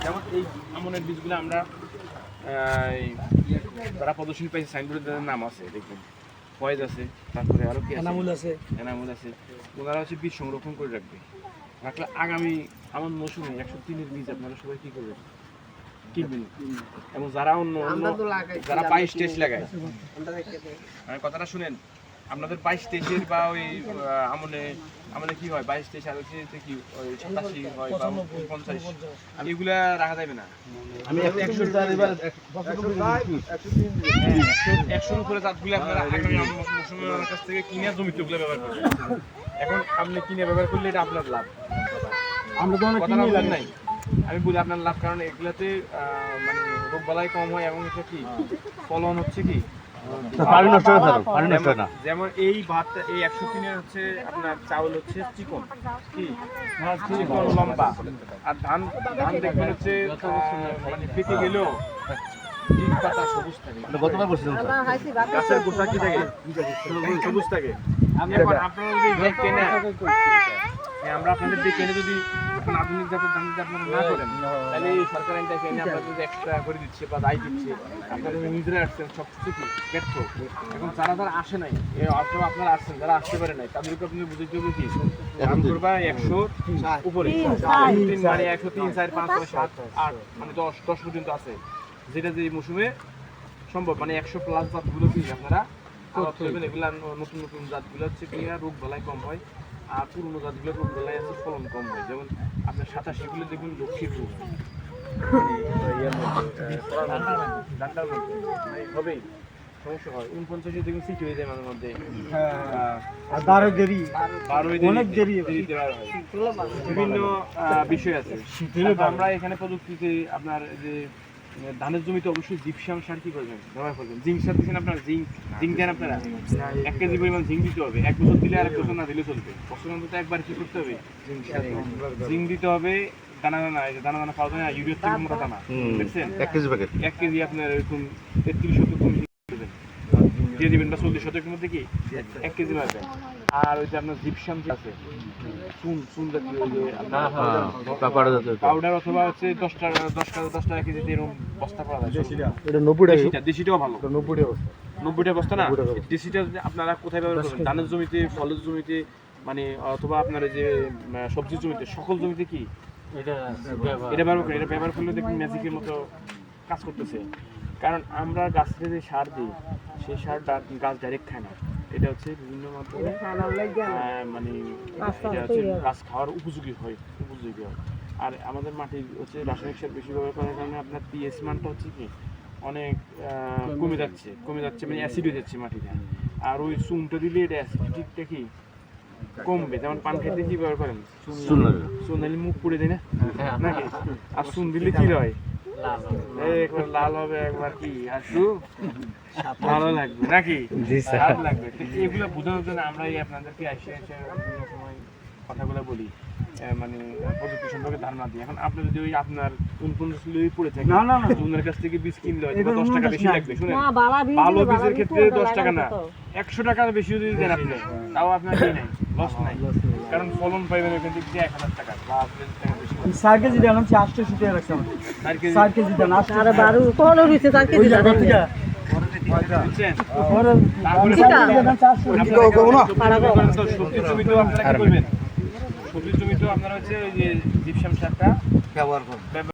যেমন এই আমনের বীজগুলো আমরা যারা প্রদর্শনী পাইছে সাইনবোর্ডের নাম আছে দেখবেন, ফয়েজ আছে, তারপরে আরো কি এনামুল আছে, ওনারা হচ্ছে বীজ সংরক্ষণ করে রাখবে, রাখলে আগামী আমন মৌসুমে 103-এর বীজ আপনারা সবাই কি করবেন, কিনবেন। এবং যারা অন্য যারা 22-23 লাগায়, কথাটা শুনেন, আপনাদের 22-23-এর বা ওই আমনে কি হয় 22-23 আর হচ্ছে কি ওই 87 হয় বা 50 এগুলা রাখা যাবে না। আমি 100 উপরে জাতগুলো আপনারা আগামী মৌসুমে আমার কাছ থেকে কিনে জমিতে ওগুলো ব্যবহার করবেন। এখন আপনি কিনে ব্যবহার করলে এটা আপনার লাভ, আমরা তো কিনে লাভ নাই। আমি বলি আপনার লাভ, কারণ এগুলাতে মানে রোগ বালাই কম হয় এবং এটা কি ফলন হচ্ছে কি যেমন এই ভাতটা এই 103-এর হচ্ছে আপনার চাউল হচ্ছে চিকন কি চিকন লম্বা, আর ধান দেখবেন হচ্ছে মানে পেকে গেলেও পাতা সবুজ থাকে, গাছের গোড়া কি থাকে সবুজ থাকে। এখন আপনারা যদি কেনে আমরা আপনাদের দিয়ে কেনে যদি আধুনিক জাতের ধান যদি আপনারা না করেন, তাহলে এই সরকার আইনটা কেনে আপনাদের যদি এক্সট্রা করে দিচ্ছে বা দায় দিচ্ছে, আপনারা নিজেরা আসছেন সব কিছু কি ব্যর্থ। এখন যারা আসে নাই, অথবা আপনারা আসছেন যারা আসতে পারে নাই, তাদেরকে আপনি বুঝতে হবে কি ধান করবা 100 উপরে, মানে 103, 4, 5, 6, 7, 8 মানে 10 পর্যন্ত আছে, যেটা যে মৌসুমে সম্ভব, মানে 100+ জাতগুলো কি আপনারা করবেন। এগুলো নতুন নতুন জাতগুলো হচ্ছে কি রোগ বালাই কম হয়, আর পুরনো জাতগুলো রোগ বালাই আছে ফলন কম হয়। যেমন আপনার 87-গুলো দেখুন লক্ষ্মীর রোগ ডান্ডার মধ্যে হবেই সমস্যা হয়, 49 দেখুন সিট হয়ে যায় মাঝে মধ্যে, বিভিন্ন বিষয় আছে। আমরা এখানে প্রযুক্তিতে আপনার যে ধানের জমিতে অবশ্যই জিপসাম সার কি করবেন ব্যবহার করবেন। জিঙ্ক সার দিচ্ছেন আপনারা, জিঙ্ক দেন আপনারা 1 কেজি পরিমাণ জিঙ্ক দিতে হবে। 1 বছর দিলে আর 1 বছর না দিলে চলবে, বছর অন্তত একবার কি করতে হবে জিঙ্ক দিতে হবে। দানা পাওয়া যায় না, ইউরিয়ার থেকে মোটা দানা দেখছেন, 1 কেজি প্যাকেট 1 কেজি আপনার এরকম 33-40 দিয়ে দিবেন বা 40-শতকের মধ্যে কি 1 কেজি মারবেন। আর ওই যে আপনার জিপসাম আছে চুন জাতীয় ওই যে পাউডার, অথবা হচ্ছে 10 টাকা কেজিতে এরকম বস্তা পাওয়া যায়, এটা 90 টাকা, দেশিটাও ভালো, 90 টাকা বস্তা না। দেশিটা আপনারা কোথায় ব্যবহার করবেন, ধানের জমিতে, ফলের জমিতে, মানে অথবা আপনার যে সবজির জমিতে, সকল জমিতে কি এটা ব্যবহার করলে দেখুন ম্যাজিকের মতো কাজ করতেছে। কারণ আমরা গাছের যে সার দিই, সেই সারটা গাছ ডাইরেক্ট খায় না, এটা হচ্ছে বিভিন্ন মাধ্যমে মানে এটা হচ্ছে গাছ খাওয়ার উপযোগী হয়। আর আমাদের মাটি হচ্ছে রাসায়নিক সার বেশি ব্যবহার করার কারণে আপনার পিএইচ মানটা হচ্ছে কি অনেক কমে যাচ্ছে, মানে অ্যাসিড হয়ে যাচ্ছে মাটিতে। আর ওই চুনটা দিলে এটা অ্যাসিডিটিটা কি কমবে। যেমন পান খেতে কি ব্যবহার করেন, চুন দিলে মুখ পুড়ে দেয় না নাকি, আর চুন দিলে কি হয় একবার লাল হবে, একবার কি আসু ভালো লাগবে নাকি, স্বাদ লাগবে। এগুলো বোঝানোর জন্য আমরা আপনাদেরকে এসে সময় কথাগুলো বলি, মানে প্রযুক্তি সম্পর্কে ধারণা দিই। এখন আপনি যদি ওই আপনার 49 পড়ে থাকে না ওনার কাছ থেকে বীজ কিনলে হয়তো 10 টাকা বেশি লাগবে। শুনেন, ভালো বীজের ক্ষেত্রে 10 টাকা না 100 টাকার বেশি যদি দেন আপনি, তাও আপনার কি নাই, লস নাই, কারণ ফলন পাইবেন ওইখান থেকে 1000 টাকা বা 1000 টাকা বেশি। 4 কেজি দাম 800 টাকা রাখছি, 4 কেজি দাম 800 আরে 12 কোন হইছে 4 কেজি দাম সবজির জমিতেও আপনারা কি করবেন, সবজির জমিতেও আপনারা হচ্ছে ওই যে জিপসাম সারটা ব্যবহার করবেন।